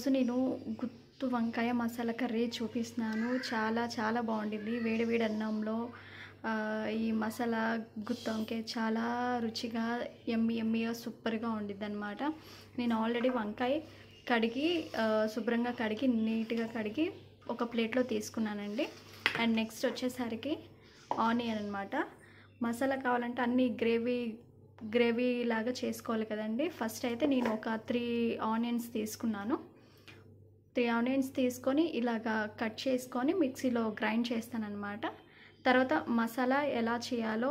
ఈరోజు నేను గుత్తు వంకాయ మసాలా కర్రీ చూపిస్తున్నాను. చాలా బాగుండిద్ది. వేడి వేడి అన్నంలో ఈ మసాలా గుత్తి వంకాయ చాలా రుచిగా యమ్మీగా సూపర్గా ఉండిద్ది అనమాట. నేను ఆల్రెడీ వంకాయ కడిగి శుభ్రంగా కడిగి నీట్గా కడిగి ఒక ప్లేట్లో తీసుకున్నానండి. అండ్ నెక్స్ట్ వచ్చేసరికి ఆనియన్ అనమాట. మసాలా కావాలంటే అన్నీ గ్రేవీ లాగా చేసుకోవాలి కదండి. ఫస్ట్ అయితే నేను ఒక 3 ఆనియన్స్ తీసుకున్నాను. 3 ఆనియన్స్ తీసుకొని ఇలాగా కట్ చేసుకొని మిక్సీలో గ్రైండ్ చేస్తానన్నమాట. తర్వాత మసాలా ఎలా చేయాలో,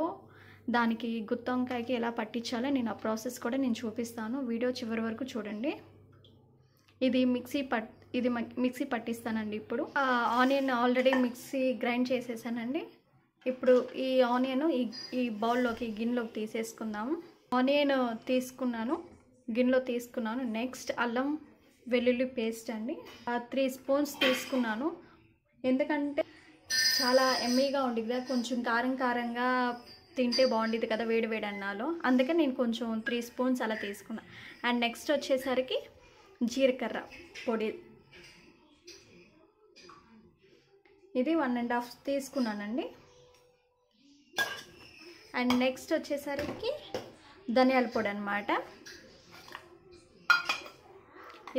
దానికి గుత్తి వంకాయకి ఎలా పట్టించాలో నేను ఆ ప్రాసెస్ కూడా నేను చూపిస్తాను. వీడియో చివరి వరకు చూడండి. ఇది మిక్సీ పట్టిస్తానండి. ఇప్పుడు ఆనియన్ ఆల్రెడీ మిక్సీ గ్రైండ్ చేసేసానండి. ఇప్పుడు ఈ ఆనియన్ ఈ బౌల్లోకి గిన్నెలోకి తీసేసుకుందాము. ఆనియన్ తీసుకున్నాను, గిన్నెలో తీసుకున్నాను. నెక్స్ట్ అల్లం వెల్లుల్లి పేస్ట్ అండి 3 స్పూన్స్ తీసుకున్నాను. ఎందుకంటే చాలా ఎమ్మీగా ఉండిద్ది, కొంచెం కారంగా తింటే బాగుండిద్ది కదా వేడి వేడి అన్నాలో. అందుకని నేను కొంచెం 3 స్పూన్స్ అలా తీసుకున్నాను. అండ్ నెక్స్ట్ వచ్చేసరికి జీలకర్ర పొడి ఇది 1.5 తీసుకున్నానండి. అండ్ నెక్స్ట్ వచ్చేసరికి ధనియాల పొడి అనమాట.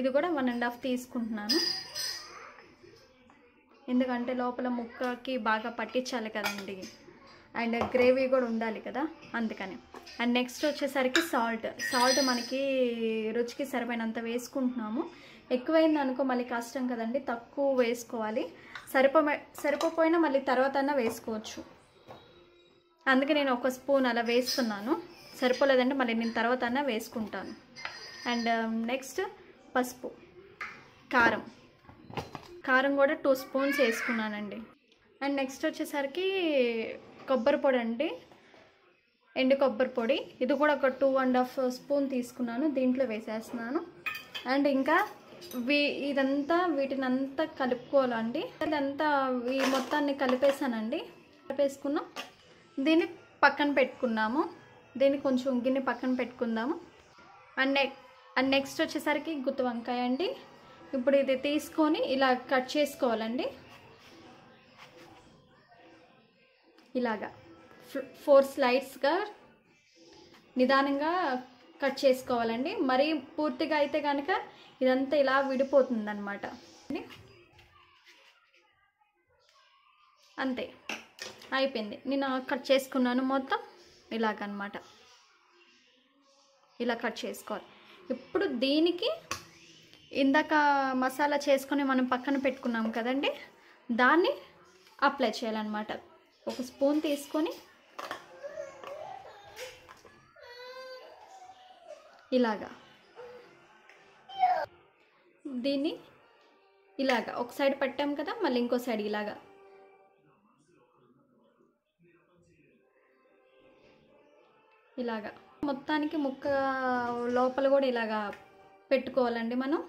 ఇది కూడా 1.5 తీసుకుంటున్నాను. ఎందుకంటే లోపల ముక్కకి బాగా పట్టించాలి కదండి, అండ్ గ్రేవీ కూడా ఉండాలి కదా, అందుకని. అండ్ నెక్స్ట్ వచ్చేసరికి సాల్ట్ మనకి రుచికి సరిపోయినంత వేసుకుంటున్నాము. ఎక్కువైంది అనుకో మళ్ళీ కష్టం కదండి, తక్కువ వేసుకోవాలి. సరిపోయినా మళ్ళీ తర్వాత అన్నా వేసుకోవచ్చు. అందుకే నేను 1 స్పూన్ అలా వేస్తున్నాను. సరిపోలేదంటే మళ్ళీ నేను తర్వాత అన్నా వేసుకుంటాను. అండ్ నెక్స్ట్ పసుపు, కారం కూడా 2 స్పూన్స్ వేసుకున్నానండి. అండ్ నెక్స్ట్ వచ్చేసరికి కొబ్బరి పొడి అండి, ఎండు కొబ్బరి పొడి. ఇది కూడా ఒక 2.5 స్పూన్ తీసుకున్నాను, దీంట్లో వేసేస్తున్నాను. అండ్ ఇంకా వీటినంతా కలుపుకోవాలండి. ఇదంతా ఈ మొత్తాన్ని కలిపేసుకున్నాం. దీన్ని పక్కన పెట్టుకున్నాము. దీన్ని కొంచెం గిన్నె పక్కన పెట్టుకుందాము. అండ్ నెక్స్ట్ వచ్చేసరికి గుత్తి వంకాయ అండి. ఇప్పుడు ఇది తీసుకొని ఇలా కట్ చేసుకోవాలండి. ఇలాగా 4 స్లైడ్స్గా నిదానంగా కట్ చేసుకోవాలండి. మరీ పూర్తిగా అయితే కనుక ఇదంతా ఇలా విడిపోతుంది అన్నమాట. అంతే, అయిపోయింది. నేను కట్ చేసుకున్నాను మొత్తం ఇలాగనమాట. ఇలా కట్ చేసుకోవాలి. ఇప్పుడు దీనికి ఇందాక మసాలా చేసుకొని మనం పక్కన పెట్టుకున్నాం కదండి, దాన్ని అప్లై చేయాలన్నమాట. 1 స్పూన్ తీసుకొని ఇలాగా దీన్ని ఇలాగా ఒక సైడ్ పెట్టాం కదా, మళ్ళీ ఇంకో సైడ్ ఇలాగా మొత్తానికి ముక్క లోపల కూడా ఇలాగా పెట్టుకోవాలండి. మనం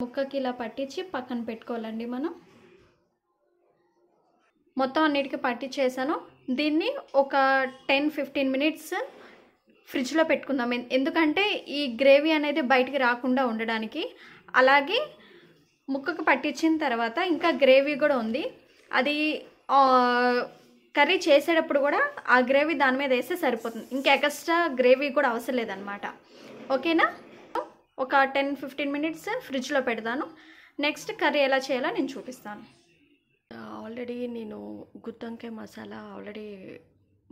ముక్కకి ఇలా పట్టించి పక్కన పెట్టుకోవాలండి. మనం మొత్తం అన్నిటికీ పట్టించేసాను. దీన్ని ఒక 10-15 మినిట్స్ ఫ్రిడ్జ్లో పెట్టుకుందాం. ఎందుకంటే ఈ గ్రేవీ అనేది బయటికి రాకుండా ఉండడానికి. అలాగే ముక్కకు పట్టించిన తర్వాత ఇంకా గ్రేవీ కూడా ఉంది, అది కర్రీ చేసేటప్పుడు కూడా ఆ గ్రేవీ దాని మీద వేస్తే సరిపోతుంది. ఇంకా ఎక్స్ట్రా గ్రేవీ కూడా అవసరం లేదనమాట. ఓకేనా? ఒక 10-15 మినిట్స్ ఫ్రిడ్జ్లో పెడతాను. నెక్స్ట్ కర్రీ ఎలా చేయాలో నేను చూపిస్తాను. ఆల్రెడీ నేను గుత్తి వంకాయ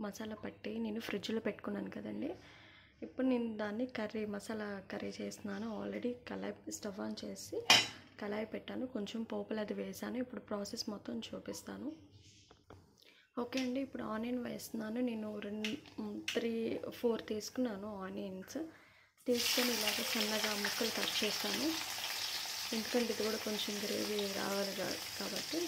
మసాలా పట్టి నేను ఫ్రిడ్జ్లో పెట్టుకున్నాను కదండి. ఇప్పుడు నేను దాన్ని మసాలా కర్రీ చేస్తున్నాను. ఆల్రెడీ స్టవ్ ఆన్ చేసి కళాయి పెట్టాను, కొంచెం పోపులు అది వేసాను. ఇప్పుడు ప్రాసెస్ మొత్తం చూపిస్తాను. ఓకే అండి, ఇప్పుడు ఆనియన్ వేస్తున్నాను. నేను 3-4 తీసుకున్నాను ఆనియన్స్. తీసుకొని ఇలాగ సన్నగా ముక్కలు కట్ చేస్తాను. ఎందుకంటే ఇది కూడా కొంచెం గ్రేవీ రావాలి కాబట్టి.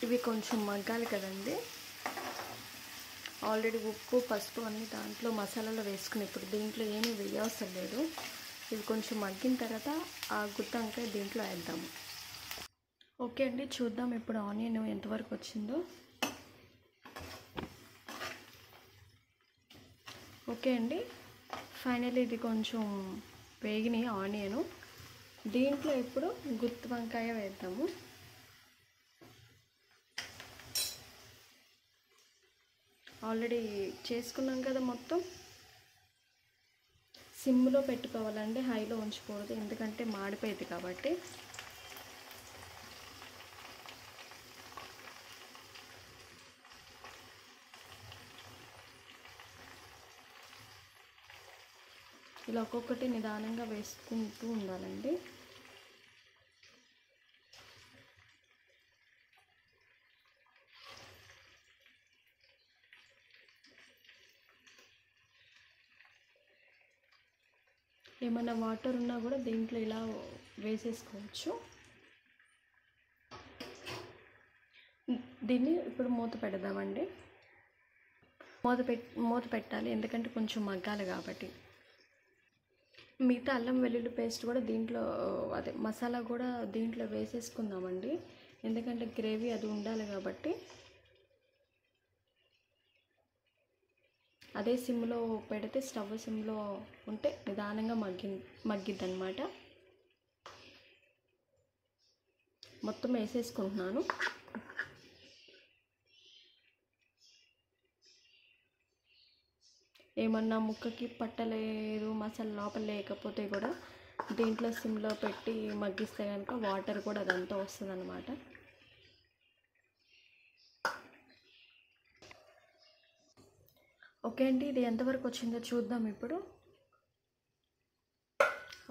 ఇవి కొంచెం మగ్గాలి కదండి. ఆల్రెడీ ఉప్పు పసుపు అన్నీ దాంట్లో మసాలాలో వేసుకుని ఇప్పుడు దీంట్లో ఏమీ వేయవసరం లేదు. ఇవి కొంచెం మగ్గిన తర్వాత ఆ గుత్తి వంకాయ దీంట్లో వేద్దాము. ఓకే అండి, చూద్దాం ఇప్పుడు ఆనియన్ ఎంతవరకు వచ్చిందో. ఓకే అండి, ఫైనల్ ఇది కొంచెం వేగినాయి ఆనియను. దీంట్లో ఇప్పుడు గుత్తి వంకాయ వేద్దాము. ఆల్రెడీ చేసుకున్నాం కదా మొత్తం. సిమ్లో పెట్టుకోవాలండి, హైలో ఉంచకూడదు, ఎందుకంటే మాడిపోయింది కాబట్టి. ఇలా ఒక్కొక్కటి నిదానంగా వేసుకుంటూ ఉండాలండి. ఏమైనా వాటర్ ఉన్నా కూడా దీంట్లో ఇలా వేసేసుకోవచ్చు. దీన్ని ఇప్పుడు మూత పెడదామండి. మూత పెట్టాలి, ఎందుకంటే కొంచెం మగ్గాలి కాబట్టి. మిగతా అల్లం వెల్లుల్లి పేస్ట్ కూడా దీంట్లో, అదే మసాలా కూడా దీంట్లో వేసేసుకుందామండి, ఎందుకంటే గ్రేవీ అది ఉండాలి కాబట్టి. అదే సిమ్లో పెడితే, స్టవ్ సిమ్లో ఉంటే నిదానంగా మగ్గిద్ది అనమాట. మొత్తం వేసేసుకుంటున్నాను. ఏమన్నా ముక్కకి పట్టలేదు, మసాలా లోపల లేకపోతే కూడా దీంట్లో సిమ్లో పెట్టి మగ్గిస్తే కనుక వాటర్ కూడా అదంతా వస్తుంది అన్నమాట. ఓకే అండి, ఇది ఎంతవరకు వచ్చిందో చూద్దాం ఇప్పుడు.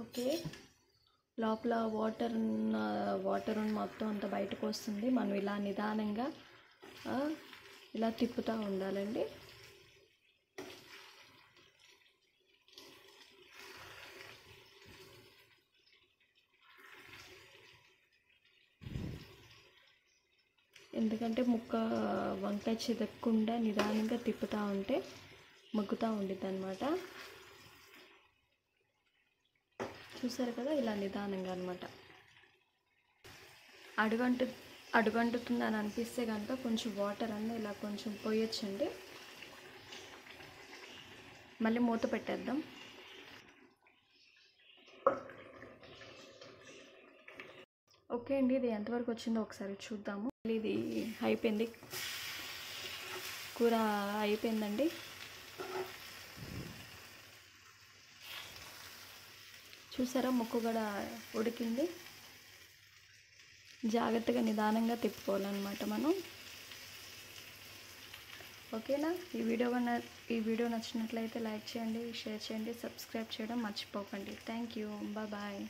ఓకే, లోపల వాటర్ మొత్తం అంతా బయటకు వస్తుంది. మనం ఇలా నిదానంగా ఇలా తిప్పుతూ ఉండాలండి. ఎందుకంటే వంకాయ చెదక్కుండా నిదానంగా తిప్పుతూ ఉంటే మగ్గుతూ ఉండిద్ది అనమాట. చూసారు కదా, ఇలా నిదానంగా అనమాట. అడుగంటుతుంది అని అనిపిస్తే కనుక కొంచెం వాటర్ అన్న ఇలా కొంచెం పోయొచ్చండి. మళ్ళీ మూత పెట్టేద్దాం. ఓకే అండి, ఇది ఎంతవరకు వచ్చిందో ఒకసారి చూద్దాము. ఇది అయిపోయింది, కూర అయిపోయిందండి. చూసారా, ముక్కు కూడా ఉడికింది. జాగ్రత్తగా నిదానంగా తిప్పుకోవాలన్నమాట మనం. ఓకేనా? ఈ వీడియో నచ్చినట్లయితే లైక్ చేయండి, షేర్ చేయండి, సబ్స్క్రైబ్ చేయడం మర్చిపోకండి. Thank you, bye.